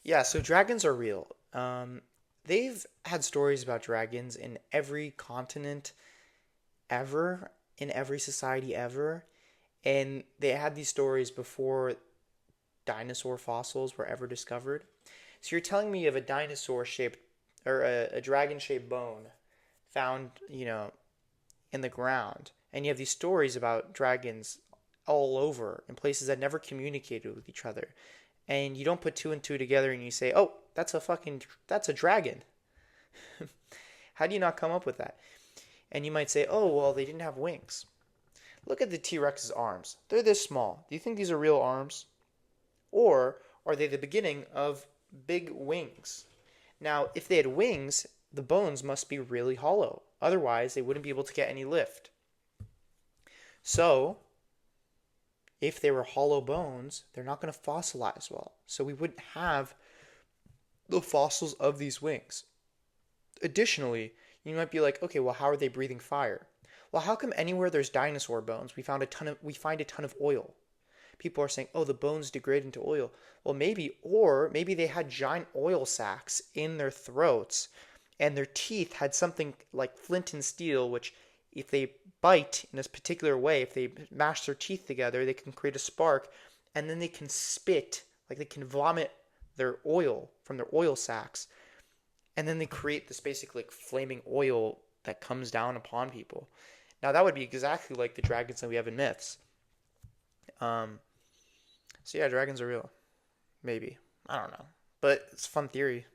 Yeah, so dragons are real. They've had stories about dragons in every continent ever, in every society ever, and they had these stories before dinosaur fossils were ever discovered. So you're telling me of a dinosaur shaped or a dragon shaped bone found, in the ground, and you have these stories about dragons all over in places that never communicated with each other. And you don't put two and two together and you say, "Oh, that's a dragon." How do you not come up with that? And you might say, "Oh, well, they didn't have wings." Look at the T-Rex's arms. They're this small. Do you think these are real arms? Or are they the beginning of big wings? Now, if they had wings, the bones must be really hollow. Otherwise, they wouldn't be able to get any lift. So, if they were hollow bones, they're not going to fossilize well. So we wouldn't have the fossils of these wings. Additionally, you might be like, okay, well, how are they breathing fire? Well, how come anywhere there's dinosaur bones, we find a ton of oil? People are saying, oh, the bones degrade into oil. Well, maybe, or maybe they had giant oil sacs in their throats, and their teeth had something like flint and steel, which if they bite in this particular way, if they mash their teeth together, they can create a spark, and then they can spit, like they can vomit their oil from their oil sacs, and then they create this basically like flaming oil that comes down upon people. Now that would be exactly like the dragons that we have in myths. Um, so yeah, dragons are real. Maybe. I don't know. But it's a fun theory.